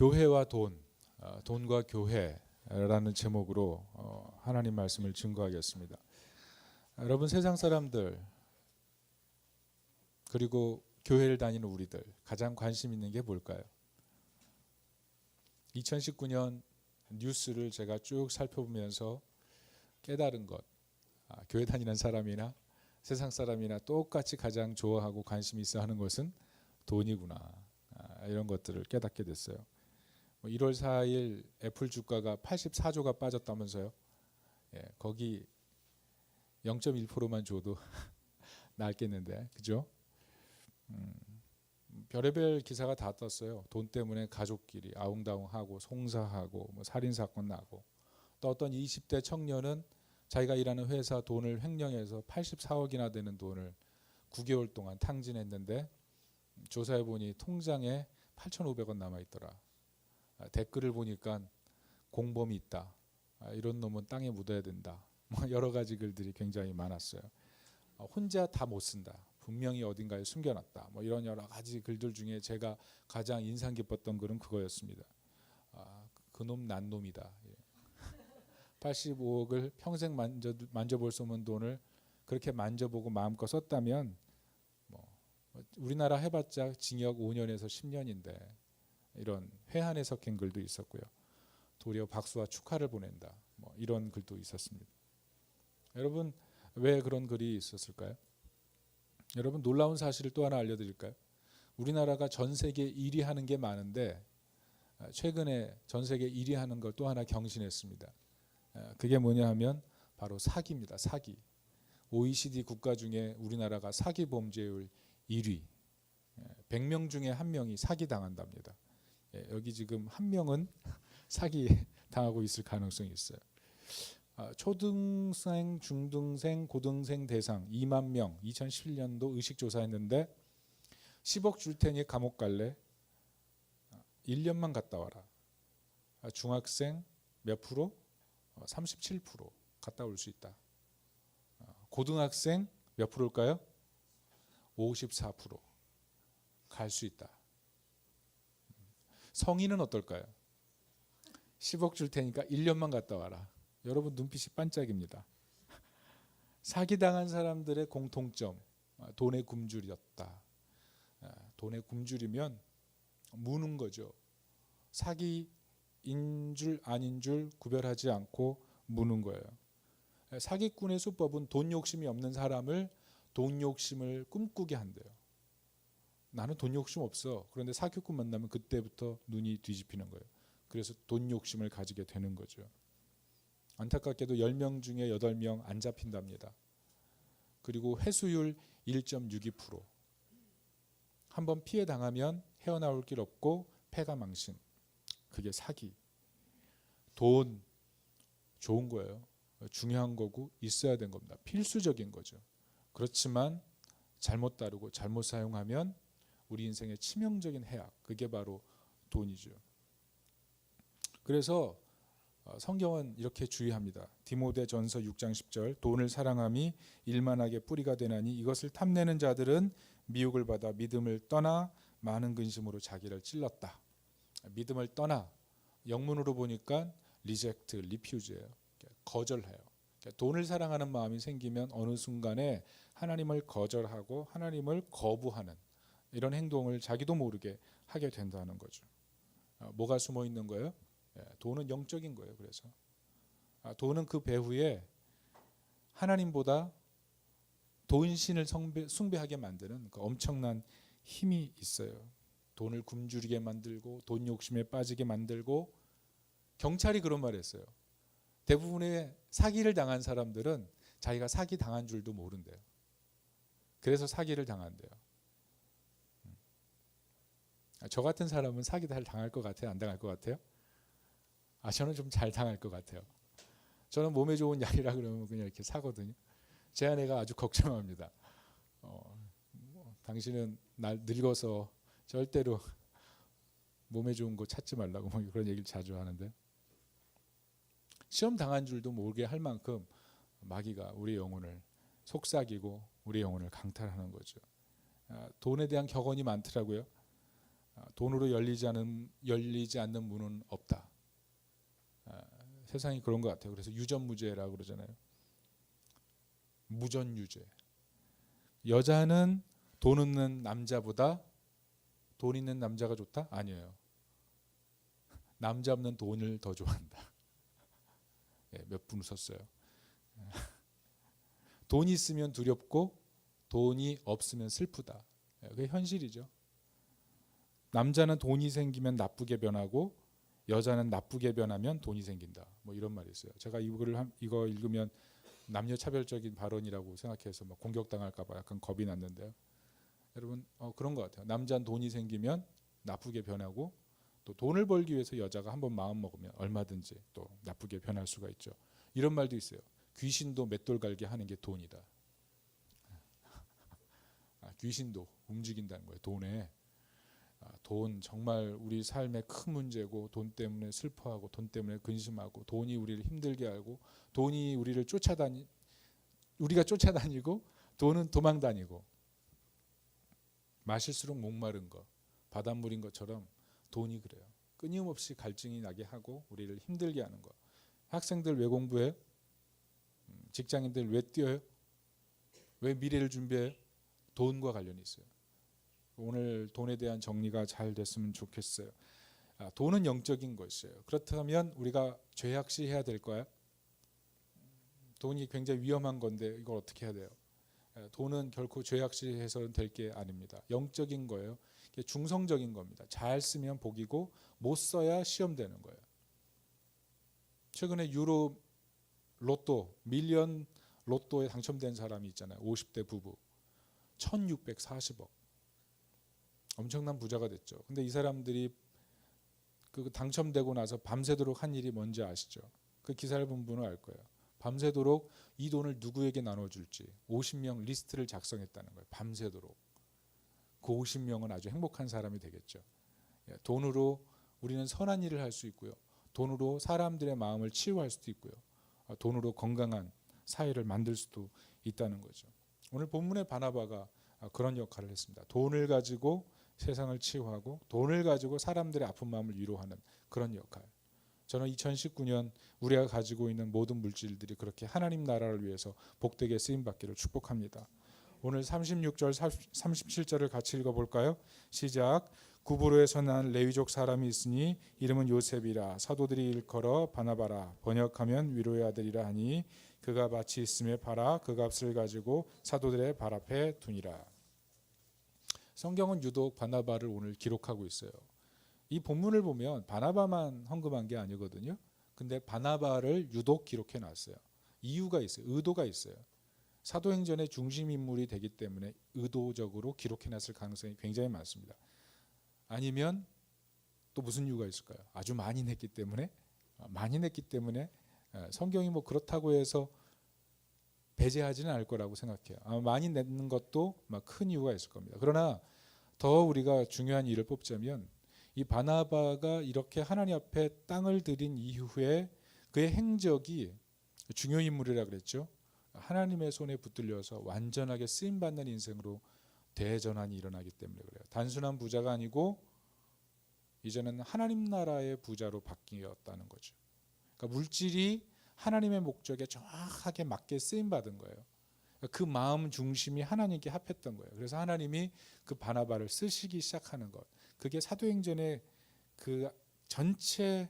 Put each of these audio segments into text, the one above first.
교회와 돈, 돈과 교회라는 제목으로 하나님 말씀을 증거하겠습니다. 여러분, 세상 사람들 그리고 교회를 다니는 우리들 가장 관심 있는 게 뭘까요? 2019년 뉴스를 제가 쭉 살펴보면서 깨달은 것, 교회 다니는 사람이나 세상 사람이나 똑같이 가장 좋아하고 관심 있어 하는 것은 돈이구나, 이런 것들을 깨닫게 됐어요. 1월 4일 애플 주가가 84조가 빠졌다면서요. 거기 0.1%만 줘도 낫겠는데, 그죠? 별의별 기사가 다 떴어요. 돈 때문에 가족끼리 아웅다웅하고 송사하고 살인 사건 나고, 또 어떤 20대 청년은 자기가 일하는 회사 돈을 횡령해서 84억이나 되는 돈을 9개월 동안 탕진했는데 조사해 보니 통장에 8,500원 남아 있더라. 댓글을 보니까 공범이 있다, 이런 놈은 땅에 묻어야 된다, 여러 가지 글들이 굉장히 많았어요. 혼자 다 못 쓴다, 분명히 어딘가에 숨겨놨다, 이런 여러 가지 글들 중에 제가 가장 인상 깊었던 글은 그거였습니다. 그놈 난 놈이다. 85억을 평생 만져볼 수 없는 돈을 그렇게 만져보고 마음껏 썼다면 우리나라 해봤자 징역 5년에서 10년인데 이런 회한에 섞인 글도 있었고요. 도리어 박수와 축하를 보낸다, 이런 글도 있었습니다. 여러분, 왜 그런 글이 있었을까요? 여러분, 놀라운 사실을 또 하나 알려드릴까요? 우리나라가 전 세계 1위 하는 게 많은데 최근에 전 세계 1위 하는 걸 또 하나 경신했습니다. 그게 뭐냐 하면 바로 사기입니다. 사기. OECD 국가 중에 우리나라가 사기 범죄율 1위. 100명 중에 1명이 사기 당한답니다. 여기 지금 1명은 사기 당하고 있을 가능성이 있어요. 초등생, 중등생, 고등생 대상 2만 명 2011년도 의식조사했는데 10억 줄 테니 감옥 갈래? 1년만 갔다 와라. 중학생 몇 프로? 37% 갔다 올 수 있다. 고등학생 몇 프로일까요? 54% 갈 수 있다. 성인은 어떨까요? 10억 줄 테니까 1년만 갔다 와라. 여러분, 눈빛이 반짝입니다. 사기당한 사람들의 공통점, 돈의 굶주렸다. 돈의 굶주리면 무는 거죠. 사기인 줄 아닌 줄 구별하지 않고 무는 거예요. 사기꾼의 수법은 돈 욕심이 없는 사람을 돈 욕심을 꿈꾸게 한대요. 나는 돈 욕심 없어. 그런데 사기꾼 만나면 그때부터 눈이 뒤집히는 거예요. 그래서 돈 욕심을 가지게 되는 거죠. 안타깝게도 10명 중에 8명 안 잡힌답니다. 그리고 회수율 1.62%. 한번 피해 당하면 헤어나올 길 없고 패가망신. 그게 사기. 돈 좋은 거예요. 중요한 거고 있어야 된 겁니다. 필수적인 거죠. 그렇지만 잘못 다루고 잘못 사용하면 우리 인생의 치명적인 해악, 그게 바로 돈이죠. 그래서 성경은 이렇게 주의합니다. 디모데전서 6장 10절, 돈을 사랑함이 일만하게 뿌리가 되나니 이것을 탐내는 자들은 미혹을 받아 믿음을 떠나 많은 근심으로 자기를 찔렀다. 믿음을 떠나, 영문으로 보니까 리젝트, 리퓨즈예요. 거절해요. 돈을 사랑하는 마음이 생기면 어느 순간에 하나님을 거절하고 하나님을 거부하는 이런 행동을 자기도 모르게 하게 된다는 거죠. 뭐가 숨어 있는 거예요? 돈은 영적인 거예요. 그래서 돈은 그 배후에 하나님보다 돈신을 숭배하게 만드는 그 엄청난 힘이 있어요. 돈을 굶주리게 만들고 돈 욕심에 빠지게 만들고, 경찰이 그런 말을 했어요. 대부분의 사기를 당한 사람들은 자기가 사기 당한 줄도 모른대요. 그래서 사기를 당한대요. 저 같은 사람은 사기 잘 당할 것 같아요? 안 당할 것 같아요? 저는 좀 잘 당할 것 같아요. 저는 몸에 좋은 약이라 그러면 그냥 이렇게 사거든요. 제 아내가 아주 걱정합니다. 당신은 날 늙어서 절대로 몸에 좋은 거 찾지 말라고 그런 얘기를 자주 하는데, 시험 당한 줄도 모르게 할 만큼 마귀가 우리 영혼을 속삭이고 우리 영혼을 강탈하는 거죠. 돈에 대한 격언이 많더라고요. 돈으로 열리지 않는 문은 없다. 세상이 그런 것 같아요. 그래서 유전무죄라고 그러잖아요. 무전유죄. 여자는 돈 없는 남자보다 돈 있는 남자가 좋다? 아니에요. 남자 없는 돈을 더 좋아한다. 몇 분 웃었어요. 돈이 있으면 두렵고 돈이 없으면 슬프다. 그게 현실이죠. 남자는 돈이 생기면 나쁘게 변하고 여자는 나쁘게 변하면 돈이 생긴다. 뭐 이런 말이 있어요. 제가 이거 읽으면 남녀 차별적인 발언이라고 생각해서 막 공격당할까 봐 약간 겁이 났는데요. 여러분 그런 것 같아요. 남자는 돈이 생기면 나쁘게 변하고 또 돈을 벌기 위해서 여자가 한번 마음 먹으면 얼마든지 또 나쁘게 변할 수가 있죠. 이런 말도 있어요. 귀신도 맷돌 갈게 하는 게 돈이다. 귀신도 움직인다는 거예요. 돈에. 돈 정말 우리 삶의 큰 문제고 돈 때문에 슬퍼하고 돈 때문에 근심하고 돈이 우리를 힘들게 하고 돈이 우리가 쫓아다니고 돈은 도망다니고 마실수록 목마른 거 바닷물인 것처럼 돈이 그래요. 끊임없이 갈증이 나게 하고 우리를 힘들게 하는 거. 학생들 왜 공부해요? 직장인들 왜 뛰어요? 왜 미래를 준비해요? 돈과 관련이 있어요. 오늘 돈에 대한 정리가 잘 됐으면 좋겠어요. 돈은 영적인 것이에요. 그렇다면 우리가 죄악시해야 될까요? 돈이 굉장히 위험한 건데 이걸 어떻게 해야 돼요? 돈은 결코 죄악시해서는 될 게 아닙니다. 영적인 거예요. 중성적인 겁니다. 잘 쓰면 복이고 못 써야 시험 되는 거예요. 최근에 유로 로또 밀리언 로또에 당첨된 사람이 있잖아요. 50대 부부 1640억 엄청난 부자가 됐죠. 근데 이 사람들이 그 당첨되고 나서 밤새도록 한 일이 뭔지 아시죠? 그 기사를 본 분은 알 거예요. 밤새도록 이 돈을 누구에게 나눠줄지 50명 리스트를 작성했다는 거예요. 밤새도록. 그 50명은 아주 행복한 사람이 되겠죠. 돈으로 우리는 선한 일을 할 수 있고요. 돈으로 사람들의 마음을 치유할 수도 있고요. 돈으로 건강한 사회를 만들 수도 있다는 거죠. 오늘 본문의 바나바가 그런 역할을 했습니다. 돈을 가지고 세상을 치유하고 돈을 가지고 사람들의 아픈 마음을 위로하는 그런 역할. 저는 2019년 우리가 가지고 있는 모든 물질들이 그렇게 하나님 나라를 위해서 복되게 쓰임받기를 축복합니다. 오늘 36절 37절을 같이 읽어볼까요? 시작. 구브로에서 난 레위족 사람이 있으니 이름은 요셉이라 사도들이 일컬어 바나바라 번역하면 위로의 아들이라 하니 그가 밭이 있음에 팔아 그 값을 가지고 사도들의 발 앞에 두니라. 성경은 유독 바나바를 오늘 기록하고 있어요. 이 본문을 보면 바나바만 헌금한 게 아니거든요. 근데 바나바를 유독 기록해 놨어요. 이유가 있어요. 의도가 있어요. 사도행전의 중심 인물이 되기 때문에 의도적으로 기록해 놨을 가능성이 굉장히 많습니다. 아니면 또 무슨 이유가 있을까요? 아주 많이 냈기 때문에 성경이 뭐 그렇다고 해서 배제하지는 않을 거라고 생각해요. 아마 많이 내는 것도 큰 이유가 있을 겁니다. 그러나 더 우리가 중요한 일을 뽑자면 이 바나바가 이렇게 하나님 앞에 땅을 들인 이후에 그의 행적이 중요 인물이라 그랬죠. 하나님의 손에 붙들려서 완전하게 쓰임받는 인생으로 대전환이 일어나기 때문에 그래요. 단순한 부자가 아니고 이제는 하나님 나라의 부자로 바뀌었다는 거죠. 그러니까 물질이 하나님의 목적에 정확하게 맞게 쓰임받은 거예요. 그 마음 중심이 하나님께 합했던 거예요. 그래서 하나님이 그 바나바를 쓰시기 시작하는 것. 그게 사도행전의 그 전체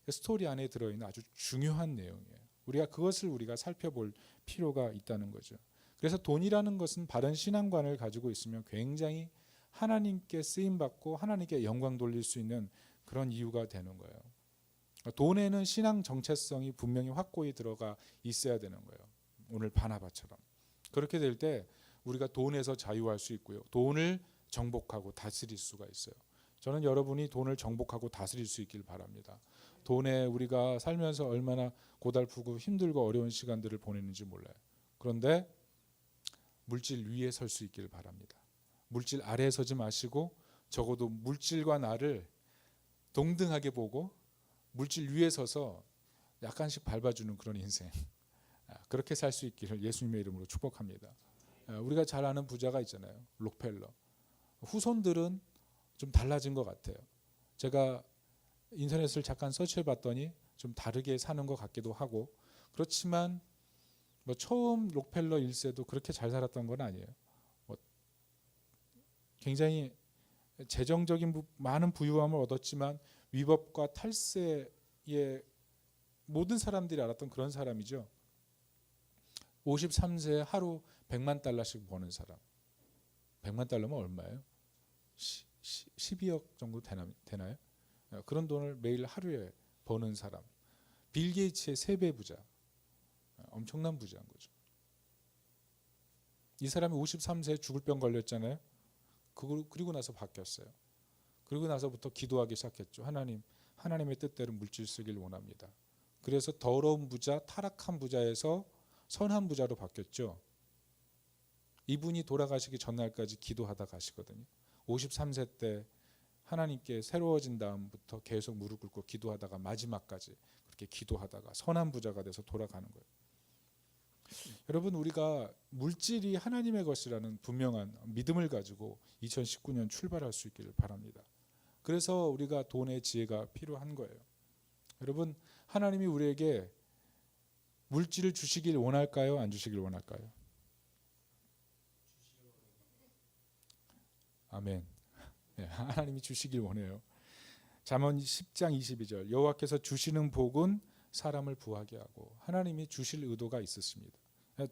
스토리 안에 들어있는 아주 중요한 내용이에요. 그것을 우리가 살펴볼 필요가 있다는 거죠. 그래서 돈이라는 것은 바른 신앙관을 가지고 있으면 굉장히 하나님께 쓰임받고 하나님께 영광 돌릴 수 있는 그런 이유가 되는 거예요. 돈에는 신앙 정체성이 분명히 확고히 들어가 있어야 되는 거예요. 오늘 바나바처럼. 그렇게 될 때 우리가 돈에서 자유할 수 있고요. 돈을 정복하고 다스릴 수가 있어요. 저는 여러분이 돈을 정복하고 다스릴 수 있길 바랍니다. 돈에 우리가 살면서 얼마나 고달프고 힘들고 어려운 시간들을 보내는지 몰라요. 그런데 물질 위에 설 수 있길 바랍니다. 물질 아래에 서지 마시고 적어도 물질과 나를 동등하게 보고 물질 위에 서서 약간씩 밟아주는 그런 인생, 그렇게 살 수 있기를 예수님의 이름으로 축복합니다. 우리가 잘 아는 부자가 있잖아요. 록펠러. 후손들은 좀 달라진 것 같아요. 제가 인터넷을 잠깐 서치해 봤더니 좀 다르게 사는 것 같기도 하고, 그렇지만 뭐 처음 록펠러 1세도 그렇게 잘 살았던 건 아니에요. 뭐 굉장히 재정적인 많은 부유함을 얻었지만 위법과 탈세의 모든 사람들이 알았던 그런 사람이죠. 53세에 하루 100만 달러씩 버는 사람. 100만 달러면 얼마예요? 12억 정도 되나요? 그런 돈을 매일 하루에 버는 사람. 빌 게이츠의 3배 부자. 엄청난 부자인 거죠. 이 사람이 53세에 죽을 병 걸렸잖아요. 그리고 나서 바뀌었어요. 그리고 나서부터 기도하기 시작했죠. 하나님의 뜻대로 물질 쓰길 원합니다. 그래서 더러운 부자, 타락한 부자에서 선한 부자로 바뀌었죠. 이분이 돌아가시기 전날까지 기도하다 가시거든요. 53세 때 하나님께 새로워진 다음부터 계속 무릎 꿇고 기도하다가 마지막까지 그렇게 기도하다가 선한 부자가 돼서 돌아가는 거예요. 여러분, 우리가 물질이 하나님의 것이라는 분명한 믿음을 가지고 2019년 출발할 수 있기를 바랍니다. 그래서 우리가 돈의 지혜가 필요한 거예요. 여러분, 하나님이 우리에게 물질을 주시길 원할까요? 안 주시길 원할까요? 아멘. 네, 하나님이 주시길 원해요. 잠언 10장 22절, 여호와께서 주시는 복은 사람을 부하게 하고, 하나님이 주실 의도가 있으십니다.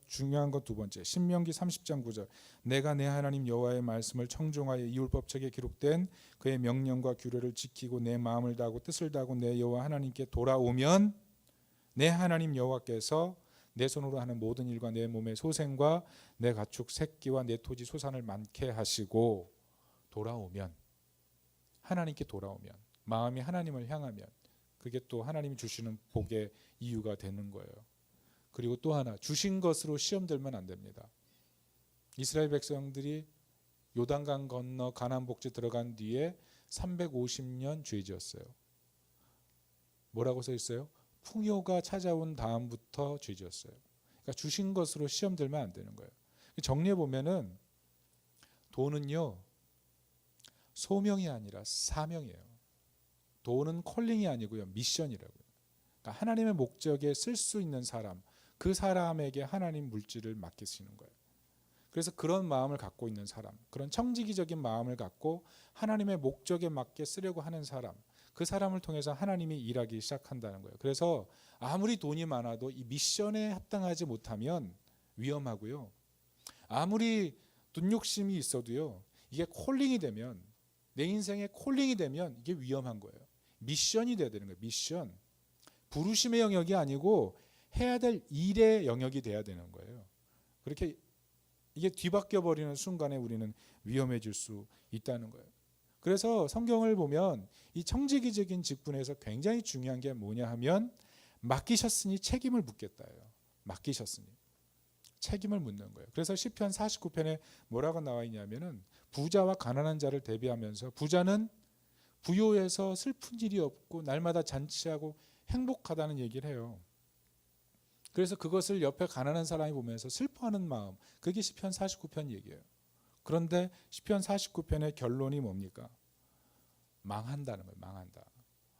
중요한 건 두 번째, 신명기 30장 9절, 내가 내 하나님 여호와의 말씀을 청종하여 이 율법책에 기록된 그의 명령과 규례를 지키고 내 마음을 다하고 뜻을 다하고 내 여호와 하나님께 돌아오면 내 하나님 여호와께서 내 손으로 하는 모든 일과 내 몸의 소생과 내 가축 새끼와 내 토지 소산을 많게 하시고, 돌아오면, 하나님께 돌아오면, 마음이 하나님을 향하면 그게 또 하나님이 주시는 복의 이유가 되는 거예요. 그리고 또 하나, 주신 것으로 시험 들면 안 됩니다. 이스라엘 백성들이 요단강 건너 가나안 복지 들어간 뒤에 350년 죄 지었어요. 뭐라고 써 있어요? 풍요가 찾아온 다음부터 죄 지었어요. 그러니까 주신 것으로 시험 들면 안 되는 거예요. 정리해 보면은 돈은요, 소명이 아니라 사명이에요. 돈은 콜링이 아니고요, 미션이라고요. 그러니까 하나님의 목적에 쓸 수 있는 사람, 그 사람에게 하나님 물질을 맡기시는 거예요. 그래서 그런 마음을 갖고 있는 사람, 그런 청지기적인 마음을 갖고 하나님의 목적에 맞게 쓰려고 하는 사람, 그 사람을 통해서 하나님이 일하기 시작한다는 거예요. 그래서 아무리 돈이 많아도 이 미션에 합당하지 못하면 위험하고요. 아무리 돈 욕심이 있어도요, 이게 콜링이 되면, 내 인생의 콜링이 되면 이게 위험한 거예요. 미션이 돼야 되는 거예요. 미션. 부르심의 영역이 아니고 해야 될 일의 영역이 돼야 되는 거예요. 그렇게 이게 뒤바뀌어 버리는 순간에 우리는 위험해질 수 있다는 거예요. 그래서 성경을 보면 이 청지기적인 직분에서 굉장히 중요한 게 뭐냐 하면, 맡기셨으니 책임을 묻겠다예요. 맡기셨으니 책임을 묻는 거예요. 그래서 시편 49편에 뭐라고 나와 있냐면은, 부자와 가난한 자를 대비하면서 부자는 부요해서 슬픈 일이 없고 날마다 잔치하고 행복하다는 얘기를 해요. 그래서 그것을 옆에 가난한 사람이 보면서 슬퍼하는 마음, 그게 시편 49편 얘기예요. 그런데 시편 49편의 결론이 뭡니까? 망한다는 거예요. 망한다.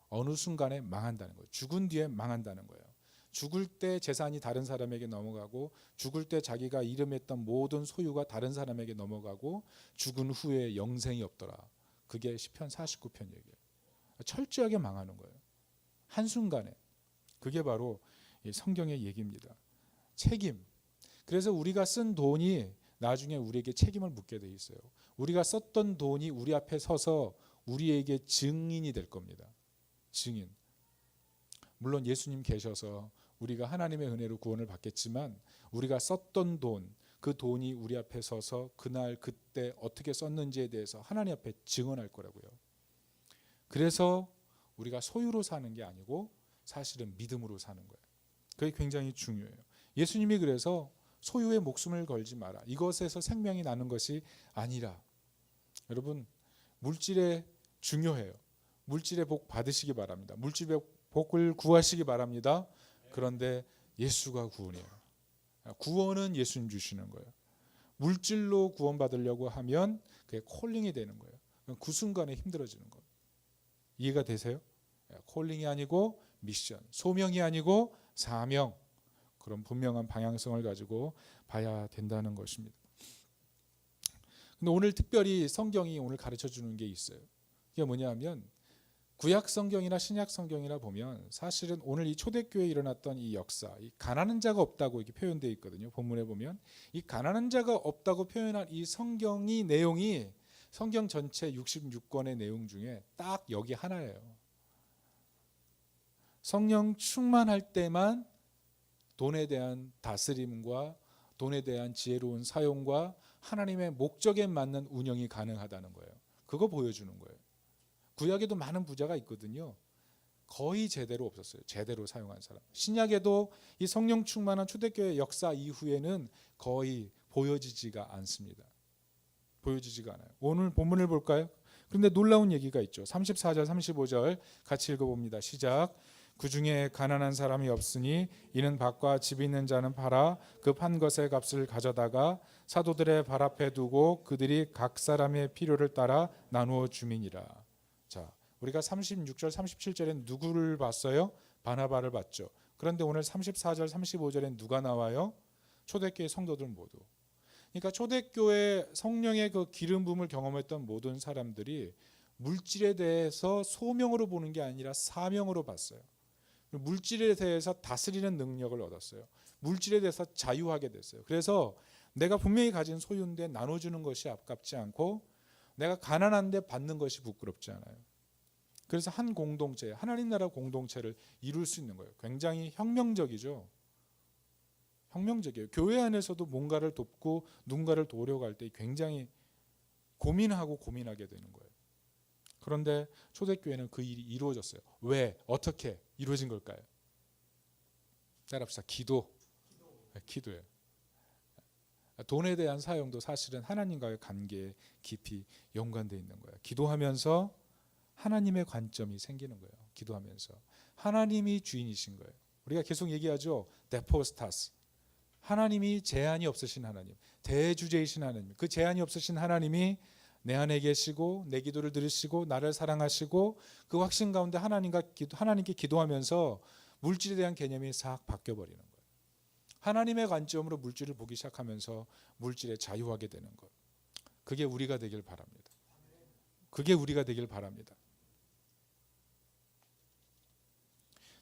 어느 순간에 망한다는 거예요. 죽은 뒤에 망한다는 거예요. 죽을 때 재산이 다른 사람에게 넘어가고, 죽을 때 자기가 이름했던 모든 소유가 다른 사람에게 넘어가고, 죽은 후에 영생이 없더라. 그게 시편 49편 얘기예요. 철저하게 망하는 거예요. 한순간에. 그게 바로 성경의 얘기입니다. 책임. 그래서 우리가 쓴 돈이 나중에 우리에게 책임을 묻게 돼 있어요. 우리가 썼던 돈이 우리 앞에 서서 우리에게 증인이 될 겁니다. 증인. 물론 예수님 계셔서 우리가 하나님의 은혜로 구원을 받겠지만, 우리가 썼던 돈, 그 돈이 우리 앞에 서서 그날 그때 어떻게 썼는지에 대해서 하나님 앞에 증언할 거라고요. 그래서 우리가 소유로 사는 게 아니고 사실은 믿음으로 사는 거예요. 그게 굉장히 중요해요. 예수님이 그래서 소유에 목숨을 걸지 마라, 이것에서 생명이 나는 것이 아니라, 여러분, 물질에 중요해요. 물질의 복 받으시기 바랍니다. 물질의 복을 구하시기 바랍니다. 그런데 예수가 구원이에요. 구원은 예수님 주시는 거예요. 물질로 구원받으려고 하면 그게 콜링이 되는 거예요. 그 순간에 힘들어지는 거. 이해가 되세요? 콜링이 아니고 미션, 소명이 아니고 사명. 그런 분명한 방향성을 가지고 봐야 된다는 것입니다. 근데 오늘 특별히 성경이 오늘 가르쳐 주는 게 있어요. 이게 뭐냐면 구약 성경이나 신약 성경이나 보면 사실은 오늘 이 초대교회에 일어났던 이 역사, 이 가난한 자가 없다고 이렇게 표현되어 있거든요. 본문에 보면 이 가난한 자가 없다고 표현한 이 성경이 내용이 성경 전체 66권의 내용 중에 딱 여기 하나예요. 성령 충만할 때만 돈에 대한 다스림과 돈에 대한 지혜로운 사용과 하나님의 목적에 맞는 운영이 가능하다는 거예요. 그거 보여주는 거예요. 구약에도 많은 부자가 있거든요. 거의 제대로 없었어요. 제대로 사용한 사람. 신약에도 이 성령 충만한 초대교회 역사 이후에는 거의 보여지지가 않습니다. 보여지지가 않아요. 오늘 본문을 볼까요? 그런데 놀라운 얘기가 있죠. 34절 35절 같이 읽어봅니다. 시작. 그 중에 가난한 사람이 없으니 이는 밭과 집 있는 자는 팔아 그 판 것의 값을 가져다가 사도들의 발 앞에 두고 그들이 각 사람의 필요를 따라 나누어 주민이라. 자, 우리가 36절 37절엔 누구를 봤어요? 바나바를 봤죠. 그런데 오늘 34절 35절엔 누가 나와요? 초대교회 성도들 모두. 그러니까 초대교회 성령의 그 기름 부음을 경험했던 모든 사람들이 물질에 대해서 소명으로 보는 게 아니라 사명으로 봤어요. 물질에 대해서 다스리는 능력을 얻었어요. 물질에 대해서 자유하게 됐어요. 그래서 내가 분명히 가진 소유인데 나눠주는 것이 아깝지 않고 내가 가난한데 받는 것이 부끄럽지 않아요. 그래서 한 공동체, 하나님 나라 공동체를 이룰 수 있는 거예요. 굉장히 혁명적이죠. 혁명적이에요. 교회 안에서도 뭔가를 돕고 누군가를 도우려고 할 때 굉장히 고민하게 되는 거예요. 그런데 초대교회는 그 일이 이루어졌어요. 왜? 어떻게 이루어진 걸까요? 따라합시다. 기도예요. 돈에 대한 사용도 사실은 하나님과의 관계에 깊이 연관되어 있는 거예요. 기도하면서 하나님의 관점이 생기는 거예요. 기도하면서 하나님이 주인이신 거예요. 우리가 계속 얘기하죠. 데포스타스. 하나님이 제한이 없으신 하나님, 대주제이신 하나님. 그 제한이 없으신 하나님이 내 안에 계시고 내 기도를 들으시고 나를 사랑하시고 그 확신 가운데 하나님께 기도하면서 물질에 대한 개념이 싹 바뀌어버리는 거예요. 하나님의 관점으로 물질을 보기 시작하면서 물질에 자유하게 되는 것. 그게 우리가 되길 바랍니다. 그게 우리가 되길 바랍니다.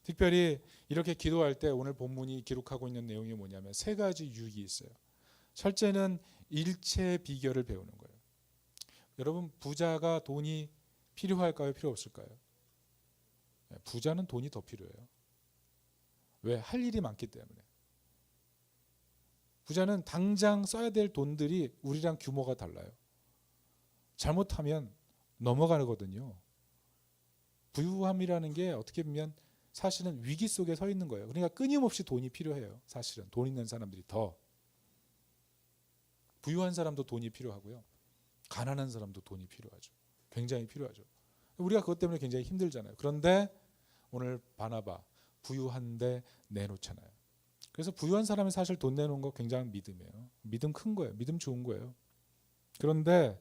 특별히 이렇게 기도할 때 오늘 본문이 기록하고 있는 내용이 뭐냐면 세 가지 유익이 있어요. 첫째는 일체 비결을 배우는 거예요. 여러분 부자가 돈이 필요할까요? 필요 없을까요? 부자는 돈이 더 필요해요. 왜? 할 일이 많기 때문에. 부자는 당장 써야 될 돈들이 우리랑 규모가 달라요. 잘못하면 넘어가거든요. 부유함이라는 게 어떻게 보면 사실은 위기 속에 서 있는 거예요. 그러니까 끊임없이 돈이 필요해요. 사실은 돈 있는 사람들이 더. 부유한 사람도 돈이 필요하고요. 가난한 사람도 돈이 필요하죠. 굉장히 필요하죠. 우리가 그것 때문에 굉장히 힘들잖아요. 그런데 오늘 바나바 부유한데 내놓잖아요. 그래서 부유한 사람이 사실 돈 내놓은 거 굉장히 믿음이에요. 믿음 큰 거예요. 믿음 좋은 거예요. 그런데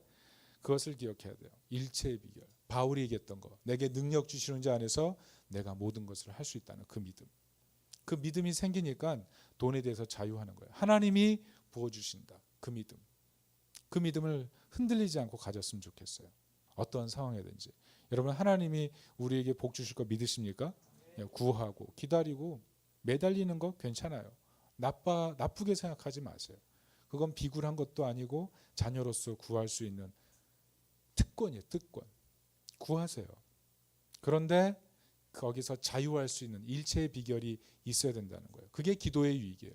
그것을 기억해야 돼요. 일체의 비결. 바울이 얘기했던 거. 내게 능력 주시는 자 안에서 내가 모든 것을 할 수 있다는 그 믿음. 그 믿음이 생기니까 돈에 대해서 자유하는 거예요. 하나님이 부어주신다. 그 믿음. 그 믿음을 흔들리지 않고 가졌으면 좋겠어요. 어떤 상황이든지. 여러분 하나님이 우리에게 복 주실 거 믿으십니까? 구하고 기다리고 매달리는 거 괜찮아요. 나쁘게 생각하지 마세요. 그건 비굴한 것도 아니고 자녀로서 구할 수 있는 특권이에요. 특권. 구하세요. 그런데 거기서 자유할 수 있는 일체의 비결이 있어야 된다는 거예요. 그게 기도의 유익이에요.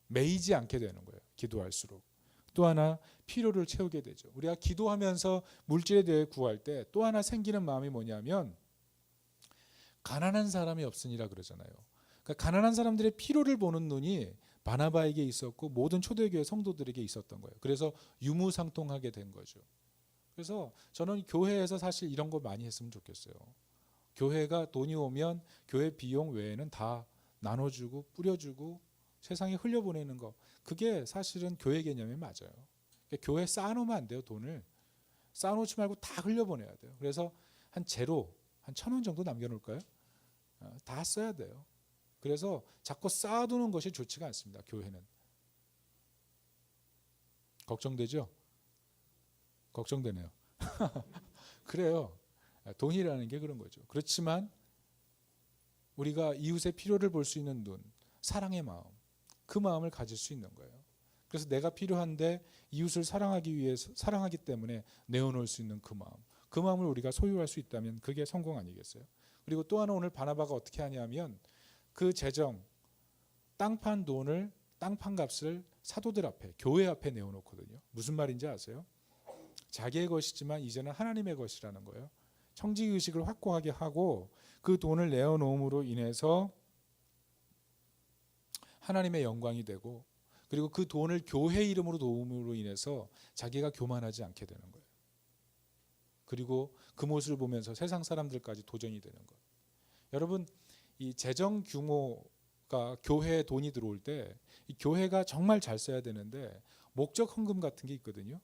매이지 않게 되는 거예요. 기도할수록. 또 하나 필요를 채우게 되죠. 우리가 기도하면서 물질에 대해 구할 때 또 하나 생기는 마음이 뭐냐면 가난한 사람이 없으니라 그러잖아요. 그러니까 가난한 사람들의 필요를 보는 눈이 바나바에게 있었고 모든 초대교회 성도들에게 있었던 거예요. 그래서 유무상통하게 된 거죠. 그래서 저는 교회에서 사실 이런 거 많이 했으면 좋겠어요. 교회가 돈이 오면 교회 비용 외에는 다 나눠주고 뿌려주고 세상에 흘려보내는 거. 그게 사실은 교회 개념이 맞아요. 그러니까 교회 쌓아놓으면 안 돼요. 돈을. 쌓아놓지 말고 다 흘려보내야 돼요. 그래서 한 제로, 한 1,000원 정도 남겨놓을까요? 다 써야 돼요. 그래서 자꾸 쌓아두는 것이 좋지가 않습니다. 교회는. 걱정되죠? 걱정되네요. 그래요. 돈이라는 게 그런 거죠. 그렇지만 우리가 이웃의 필요를 볼 수 있는 눈, 사랑의 마음, 그 마음을 가질 수 있는 거예요. 그래서 내가 필요한데 이웃을 사랑하기 위해서, 사랑하기 때문에 내어놓을 수 있는 그 마음, 그 마음을 우리가 소유할 수 있다면 그게 성공 아니겠어요? 그리고 또 하나 오늘 바나바가 어떻게 하냐면 그 재정, 땅판 돈을, 땅판 값을 사도들 앞에, 교회 앞에 내어놓거든요. 무슨 말인지 아세요? 자기의 것이지만 이제는 하나님의 것이라는 거예요. 청지의식을 확고하게 하고 그 돈을 내어놓음으로 인해서 하나님의 영광이 되고, 그리고 그 돈을 교회 이름으로 놓음으로 인해서 자기가 교만하지 않게 되는 거예요. 그리고 그 모습을 보면서 세상 사람들까지 도전이 되는 거예요. 여러분, 이 재정 규모가 교회에 돈이 들어올 때 이 교회가 정말 잘 써야 되는데 목적 헌금 같은 게 있거든요.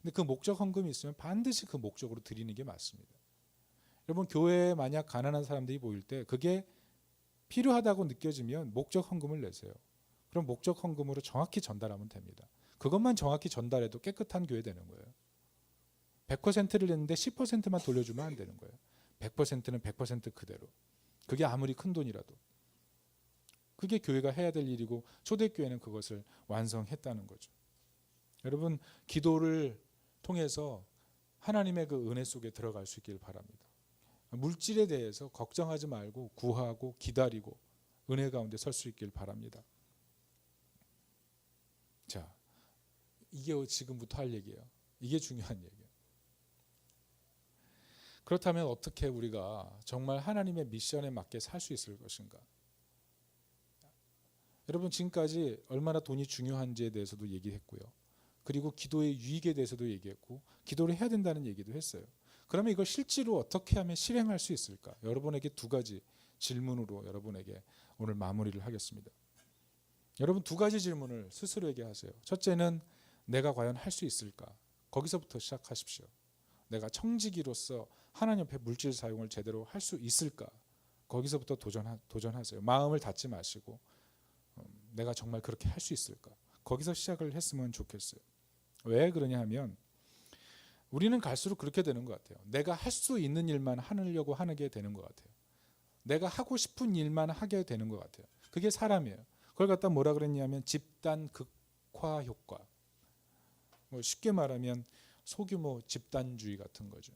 근데 그 목적 헌금이 있으면 반드시 그 목적으로 드리는 게 맞습니다. 여러분, 교회에 만약 가난한 사람들이 보일 때 그게 필요하다고 느껴지면 목적 헌금을 내세요. 그럼 목적 헌금으로 정확히 전달하면 됩니다. 그것만 정확히 전달해도 깨끗한 교회 되는 거예요. 100%를 냈는데 10%만 돌려주면 안 되는 거예요. 100%는 100% 그대로. 그게 아무리 큰 돈이라도. 그게 교회가 해야 될 일이고 초대교회는 그것을 완성했다는 거죠. 여러분, 기도를 통해서 하나님의 그 은혜 속에 들어갈 수 있길 바랍니다. 물질에 대해서 걱정하지 말고 구하고 기다리고 은혜 가운데 설 수 있길 바랍니다. 자, 이게 지금부터 할 얘기예요. 이게 중요한 얘기예요. 그렇다면 어떻게 우리가 정말 하나님의 미션에 맞게 살 수 있을 것인가? 여러분, 지금까지 얼마나 돈이 중요한지에 대해서도 얘기했고요. 그리고 기도의 유익에 대해서도 얘기했고 기도를 해야 된다는 얘기도 했어요. 그러면 이걸 실제로 어떻게 하면 실행할 수 있을까? 여러분에게 두 가지 질문으로 여러분에게 오늘 마무리를 하겠습니다. 여러분, 두 가지 질문을 스스로에게 하세요. 첫째는 내가 과연 할 수 있을까? 거기서부터 시작하십시오. 내가 청지기로서 하나님 앞에 물질 사용을 제대로 할 수 있을까? 거기서부터 도전하세요. 마음을 닫지 마시고 내가 정말 그렇게 할 수 있을까? 거기서 시작을 했으면 좋겠어요. 왜 그러냐 하면 우리는 갈수록 그렇게 되는 것 같아요. 내가 할 수 있는 일만 하려고 하게 되는 것 같아요. 내가 하고 싶은 일만 하게 되는 것 같아요. 그게 사람이에요. 그걸 갖다 뭐라 그랬냐면 집단 극화 효과. 쉽게 말하면 소규모 집단주의 같은 거죠.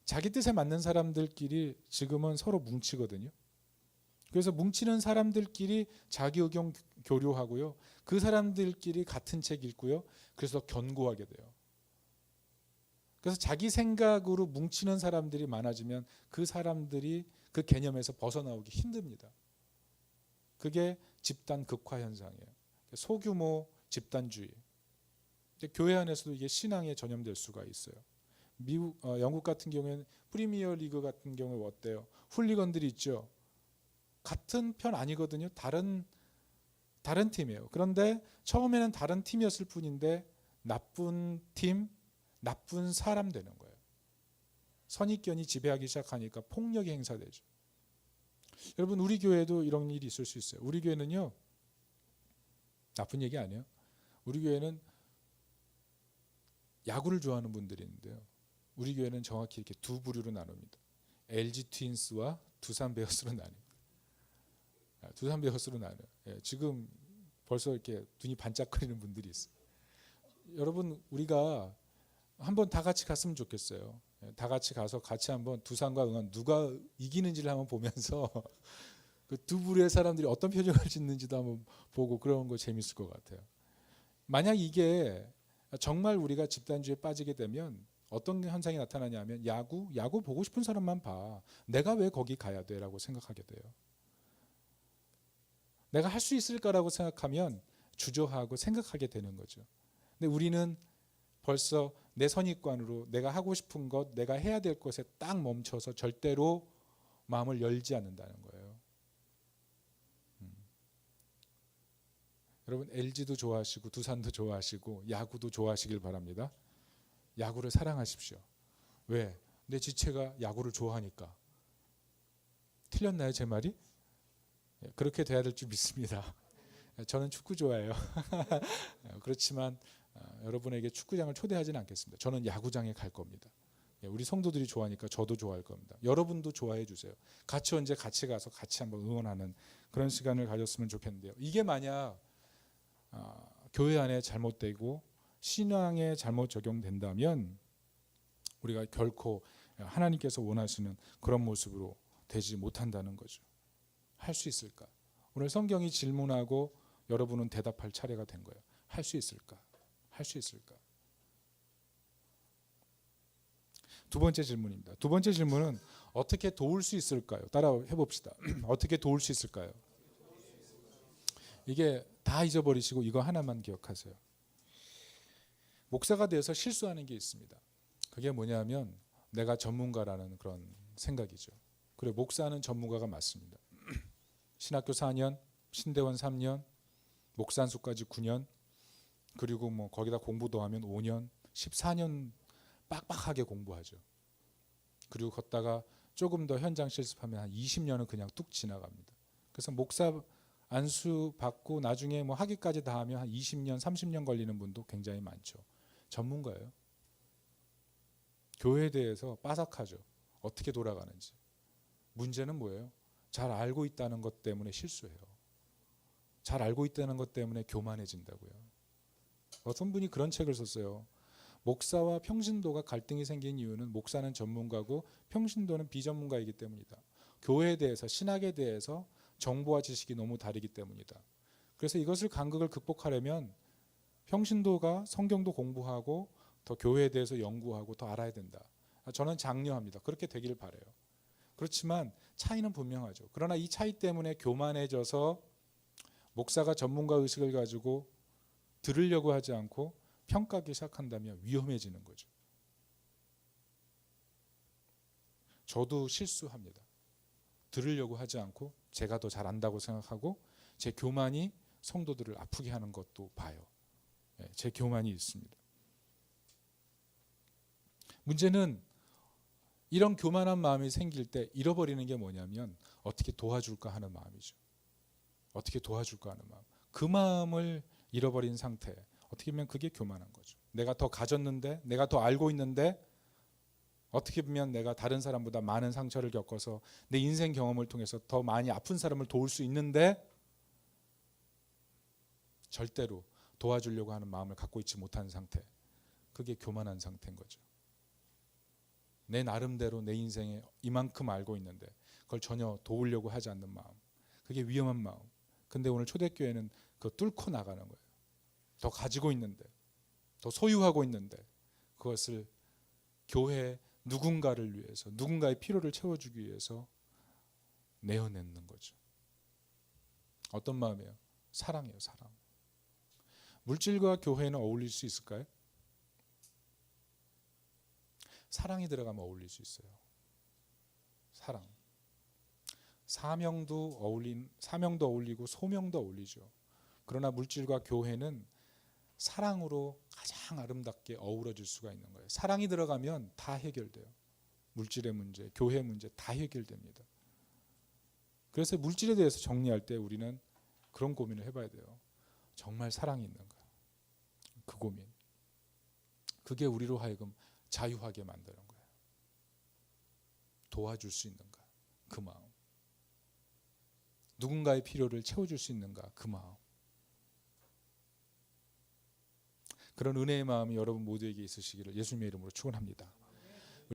자기 뜻에 맞는 사람들끼리 지금은 서로 뭉치거든요. 그래서 뭉치는 사람들끼리 자기 의견 교류하고요. 그 사람들끼리 같은 책 읽고요. 그래서 견고하게 돼요. 그래서 자기 생각으로 뭉치는 사람들이 많아지면 그 사람들이 그 개념에서 벗어나오기 힘듭니다. 그게 집단 극화 현상이에요. 소규모 집단주의. 교회 안에서도 이게 신앙에 전염될 수가 있어요. 영국 같은 경우에는 프리미어 리그 같은 경우에 어때요? 훌리건들이 있죠. 같은 편 아니거든요. 다른 팀이에요. 그런데 처음에는 다른 팀이었을 뿐인데 나쁜 팀, 나쁜 사람 되는 거예요. 선입견이 지배하기 시작하니까 폭력이 행사되죠. 여러분, 우리 교회도 이런 일이 있을 수 있어요. 우리 교회는요, 나쁜 얘기 아니에요. 우리 교회는 야구를 좋아하는 분들이 있는데요. 우리 교회는 정확히 이렇게 두 부류로 나눕니다. LG 트윈스와 두산 베어스로 나뉩니다. 두산 베어스로 나눠요. 지금 벌써 이렇게 눈이 반짝거리는 분들이 있어요. 여러분, 우리가 한번 다 같이 갔으면 좋겠어요. 다 같이 가서 같이 한번 두산과 응원 누가 이기는지를 한번 보면서 그 두 부류의 사람들이 어떤 표정을 짓는지도 한번 보고 그런 거 재밌을 것 같아요. 만약 이게 정말 우리가 집단주의에 빠지게 되면 어떤 현상이 나타나냐면 야구 보고 싶은 사람만 봐. 내가 왜 거기 가야 돼? 라고 생각하게 돼요. 내가 할 수 있을까라고 생각하면 주저하고 생각하게 되는 거죠. 근데 우리는 벌써 내 선입관으로 내가 하고 싶은 것, 내가 해야 될 것에 딱 멈춰서 절대로 마음을 열지 않는다는 거예요. 여러분 LG도 좋아하시고 두산도 좋아하시고 야구도 좋아하시길 바랍니다. 야구를 사랑하십시오. 왜? 내 지체가 야구를 좋아하니까. 틀렸나요, 제 말이? 그렇게 돼야 될 줄 믿습니다. 저는 축구 좋아해요. 그렇지만 여러분에게 축구장을 초대하지는 않겠습니다. 저는 야구장에 갈 겁니다. 우리 성도들이 좋아하니까 저도 좋아할 겁니다. 여러분도 좋아해 주세요. 같이 언제 같이 가서 같이 한번 응원하는 그런 시간을 가졌으면 좋겠는데요. 이게 만약 교회 안에 잘못되고 신앙에 잘못 적용된다면 우리가 결코 하나님께서 원하시는 그런 모습으로 되지 못한다는 거죠. 할 수 있을까? 오늘 성경이 질문하고 여러분은 대답할 차례가 된 거예요. 할 수 있을까? 할 수 있을까? 두 번째 질문입니다. 두 번째 질문은 어떻게 도울 수 있을까요? 따라 해봅시다. 어떻게 도울 수 있을까요? 이게 다 잊어버리시고 이거 하나만 기억하세요. 목사가 되어서 실수하는 게 있습니다. 그게 뭐냐면 내가 전문가라는 그런 생각이죠. 그래, 목사는 전문가가 맞습니다. 신학교 4년, 신대원 3년, 목산수까지 9년, 그리고 뭐 거기다 공부도 하면 5년, 14년 빡빡하게 공부하죠. 그리고 걷다가 조금 더 현장 실습하면 한 20년은 그냥 뚝 지나갑니다. 그래서 목사 안수 받고 나중에 뭐 학위까지 다 하면 한 20년, 30년 걸리는 분도 굉장히 많죠. 전문가예요. 교회에 대해서 빠삭하죠. 어떻게 돌아가는지. 문제는 뭐예요? 잘 알고 있다는 것 때문에 실수해요. 잘 알고 있다는 것 때문에 교만해진다고요. 어떤 분이 그런 책을 썼어요. 목사와 평신도가 갈등이 생긴 이유는 목사는 전문가고 평신도는 비전문가이기 때문이다. 교회에 대해서, 신학에 대해서 정보와 지식이 너무 다르기 때문이다. 그래서 이것을 간극을 극복하려면 평신도가 성경도 공부하고 더 교회에 대해서 연구하고 더 알아야 된다. 저는 장려합니다. 그렇게 되길 바라요. 그렇지만 차이는 분명하죠. 그러나 이 차이 때문에 교만해져서 목사가 전문가 의식을 가지고 들으려고 하지 않고 평가하기 시작한다면 위험해지는 거죠. 저도 실수합니다. 들으려고 하지 않고 제가 더 잘 안다고 생각하고 제 교만이 성도들을 아프게 하는 것도 봐요. 제 교만이 있습니다. 문제는 이런 교만한 마음이 생길 때 잃어버리는 게 뭐냐면 어떻게 도와줄까 하는 마음이죠. 어떻게 도와줄까 하는 마음. 그 마음을 잃어버린 상태. 어떻게 보면 그게 교만한 거죠. 내가 더 가졌는데, 내가 더 알고 있는데 어떻게 보면 내가 다른 사람보다 많은 상처를 겪어서 내 인생 경험을 통해서 더 많이 아픈 사람을 도울 수 있는데 절대로 도와주려고 하는 마음을 갖고 있지 못한 상태. 그게 교만한 상태인 거죠. 내 나름대로 내 인생에 이만큼 알고 있는데 그걸 전혀 도우려고 하지 않는 마음. 그게 위험한 마음. 근데 오늘 초대교회는 그거 뚫고 나가는 거예요. 더 가지고 있는데, 더 소유하고 있는데 그것을 교회 누군가를 위해서, 누군가의 필요를 채워주기 위해서 내어내는 거죠. 어떤 마음이에요? 사랑이에요, 사랑. 물질과 교회는 어울릴 수 있을까요? 사랑이 들어가면 어울릴 수 있어요. 사랑. 사명도 어울리고 소명도 어울리죠. 그러나 물질과 교회는 사랑으로 가장 아름답게 어우러질 수가 있는 거예요. 사랑이 들어가면 다 해결돼요. 물질의 문제, 교회 문제 다 해결됩니다. 그래서 물질에 대해서 정리할 때 우리는 그런 고민을 해봐야 돼요. 정말 사랑이 있는가? 그 고민. 그게 우리로 하여금 자유하게 만드는 거예요. 도와줄 수 있는가? 그 마음. 누군가의 필요를 채워줄 수 있는가? 그 마음. 그런 은혜의 마음이 여러분 모두에게 있으시기를 예수님의 이름으로 축원합니다.